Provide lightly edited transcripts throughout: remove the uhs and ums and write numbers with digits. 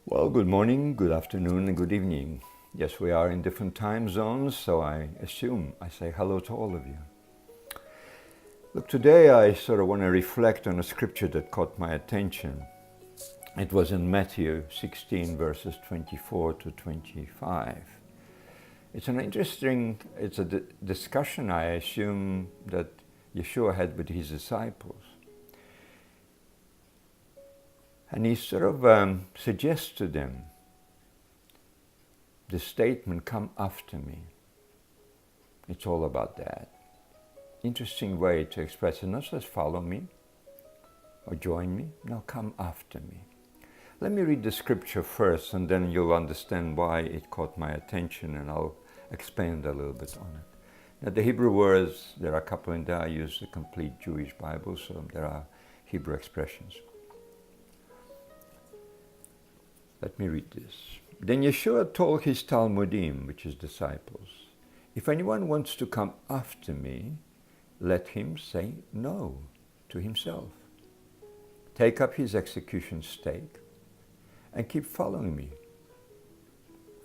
Well, good morning, good afternoon, and good evening. Yes, we are in different time zones, so I assume I say hello to all of you. Look, today I sort of want to reflect on a scripture that caught my attention. It was in Mathew 16, verses 24 to 25. It's a discussion, I assume, that Yeshua had with his disciples. And he sort of suggests to them the statement, "Come after me." It's all about that. Interesting way to express it. Not just follow me or join me. No, come after me. Let me read the scripture first, and then you'll understand why it caught my attention, and I'll expand a little bit on it. Now, the Hebrew words, there are a couple in there. I use the complete Jewish Bible, so there are Hebrew expressions. Let me read this. Then Yeshua told his Talmudim, which is disciples, "If anyone wants to come after me, let him say no to himself. Take up his execution stake and keep following me.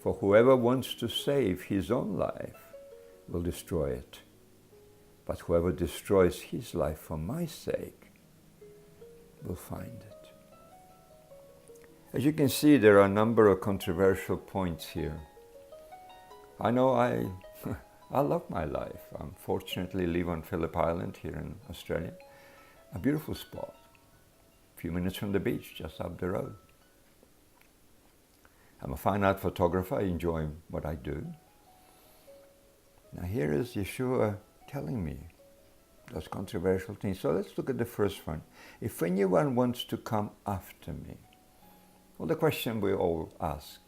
For whoever wants to save his own life will destroy it. But whoever destroys his life for my sake will find it." As you can see, there are a number of controversial points here. I know I love my life. I fortunately live on Phillip Island here in Australia. A beautiful spot. A few minutes from the beach, just up the road. I'm a fine art photographer. I enjoy what I do. Now here is Yeshua telling me those controversial things. So let's look at the first one. If anyone wants to come after me. Well, the question we all ask,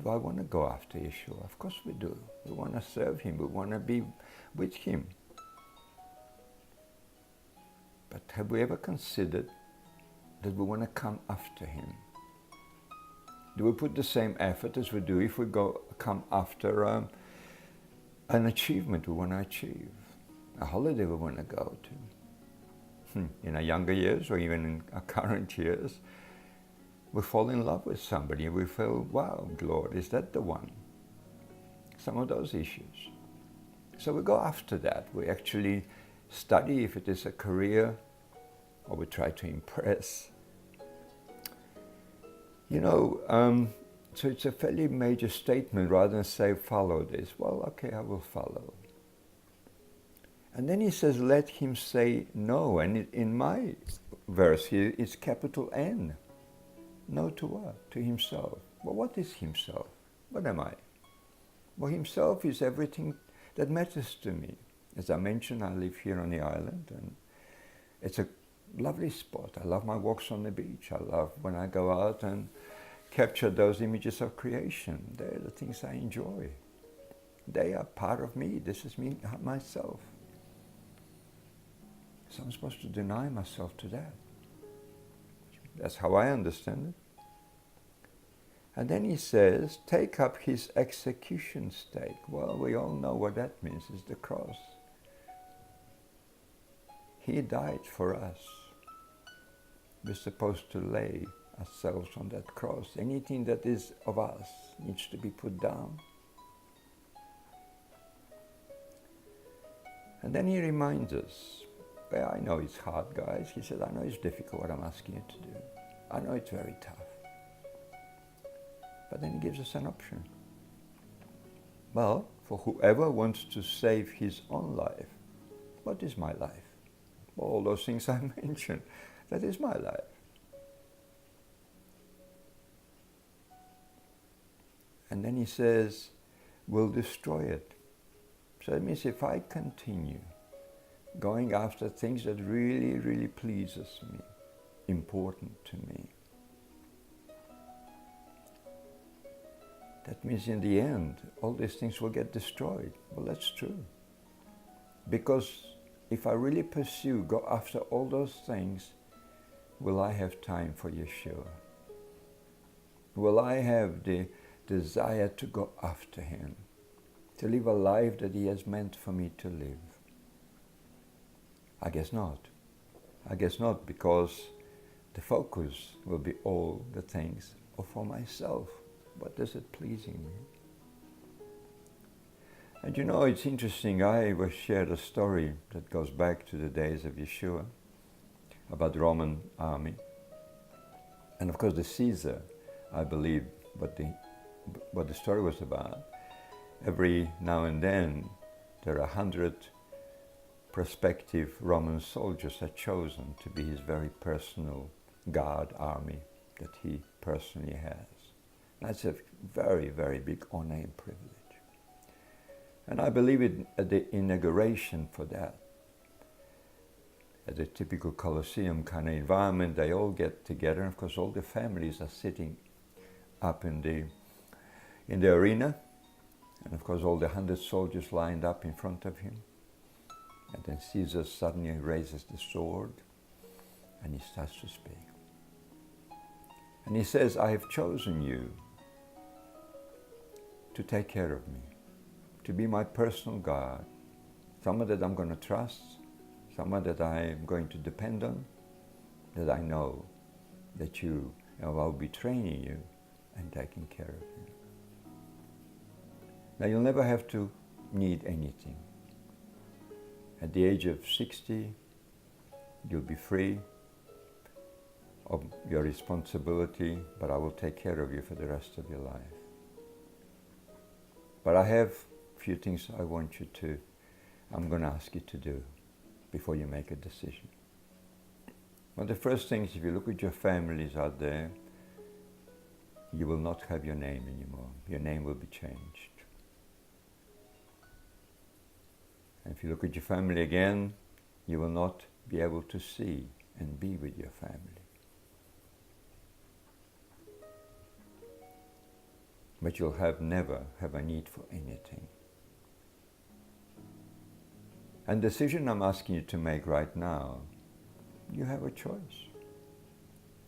do I want to go after Yeshua? Of course we do. We want to serve him. We want to be with him. But have we ever considered that we want to come after him? Do we put the same effort as we do if we come after an achievement we want to achieve, a holiday we want to go to? In our younger years, or even in our current years, we fall in love with somebody and we feel, wow, Lord, is that the one? Some of those issues. So we go after that. We actually study if it is a career, or we try to impress. So it's a fairly major statement. Rather than say, follow this, well, okay, I will follow. And then he says, let him say no. And in my verse here, it's capital N. No to what? To himself. Well, what is himself? What am I? Well, himself is everything that matters to me. As I mentioned, I live here on the island, and it's a lovely spot. I love my walks on the beach. I love when I go out and capture those images of creation. They're the things I enjoy. They are part of me. This is me, myself. So I'm supposed to deny myself to that. That's how I understand it. And then he says, take up his execution stake. Well, we all know what that means. It's the cross. He died for us. We're supposed to lay ourselves on that cross. Anything that is of us needs to be put down. And then he reminds us, well, I know it's hard, guys. He said, I know it's difficult what I'm asking you to do. I know it's very tough. But then he gives us an option. Well, for whoever wants to save his own life, what is my life? Well, all those things I mentioned, that is my life. And then he says, we'll destroy it. So that means if I continue going after things that really, really pleases me, important to me, that means in the end, all these things will get destroyed. Well, that's true. Because if I really pursue, go after all those things, will I have time for Yeshua? Will I have the desire to go after him, to live a life that he has meant for me to live? I guess not. I guess not, because the focus will be all the things or for myself? What is it pleasing me? And you know, it's interesting, I was shared a story that goes back to the days of Yeshua about the Roman army. And of course the Caesar, I believe, what the story was about. Every now and then there are 100 prospective Roman soldiers are chosen to be his very personal guard army that he personally has. That's a very, very big honor and privilege. And I believe at the inauguration for that, at a typical Colosseum kind of environment, they all get together, and of course all the families are sitting up in the arena, and of course all the 100 soldiers lined up in front of him. And then Caesar suddenly raises the sword and he starts to speak. And he says, I have chosen you to take care of me, to be my personal guard, someone that I'm going to trust, someone that I'm going to depend on, that I know that I'll be training you and taking care of you. Now you'll never have to need anything. At the age of 60, you'll be free of your responsibility, but I will take care of you for the rest of your life. But I have a few things I'm going to ask you to do before you make a decision. Well, the first thing is, if you look at your families out there, you will not have your name anymore. Your name will be changed. And if you look at your family again, you will not be able to see and be with your family. But you'll never have a need for anything. And the decision I'm asking you to make right now, you have a choice.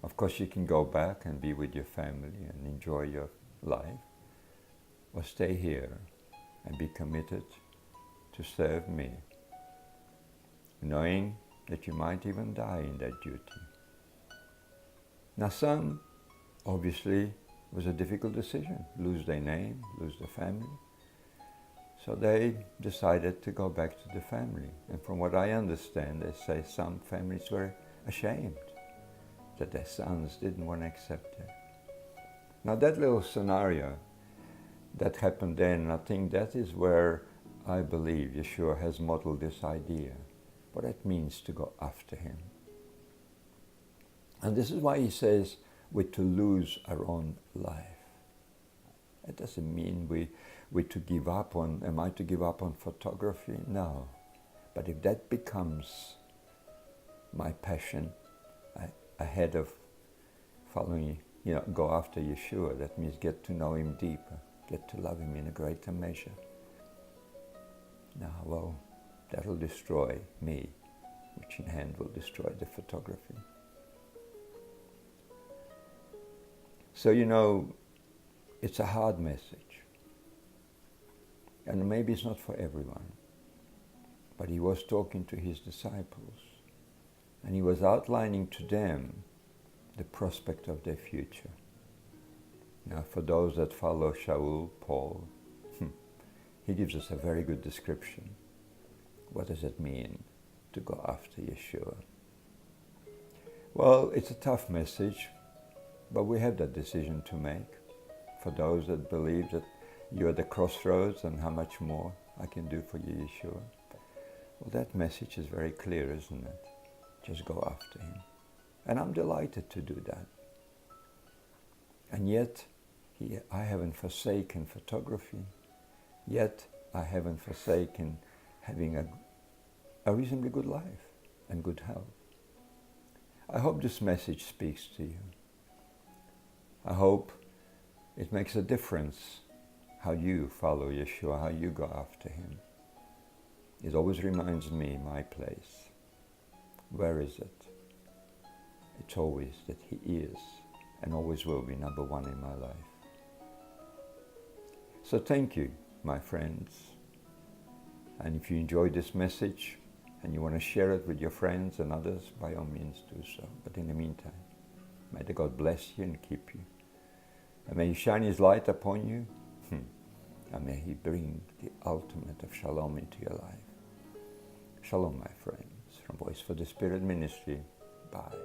Of course, you can go back and be with your family and enjoy your life, or stay here and be committed to serve me, knowing that you might even die in that duty. Now some, obviously, was a difficult decision, lose their name, lose their family. So they decided to go back to the family. And from what I understand, they say some families were ashamed that their sons didn't want to accept it. Now that little scenario that happened then, I think that is where I believe Yeshua has modeled this idea, what it means to go after him. And this is why he says we're to lose our own life. It doesn't mean we're to give up on, am I to give up on photography? No. But if that becomes my passion ahead of following, go after Yeshua, that means get to know him deeper, get to love him in a greater measure. Now, well, that'll destroy me, which in hand will destroy the photography. So, it's a hard message. And maybe it's not for everyone. But he was talking to his disciples. And he was outlining to them the prospect of their future. Now, for those that follow Shaul, Paul, he gives us a very good description. What does it mean to go after Yeshua? Well, it's a tough message, but we have that decision to make. For those that believe that you're at the crossroads and how much more I can do for you, Yeshua. Well, that message is very clear, isn't it? Just go after him. And I'm delighted to do that. And yet, I haven't forsaken photography. Yet, I haven't forsaken having a reasonably good life and good health. I hope this message speaks to you. I hope it makes a difference how you follow Yeshua, how you go after him. It always reminds me my place. Where is it? It's always that he is and always will be number one in my life. So thank you, my friends. And if you enjoyed this message and you want to share it with your friends and others, by all means do so. But in the meantime, may the God bless you and keep you. And may He shine His light upon you. And may He bring the ultimate of shalom into your life. Shalom, my friends. From Voice for the Spirit Ministry. Bye.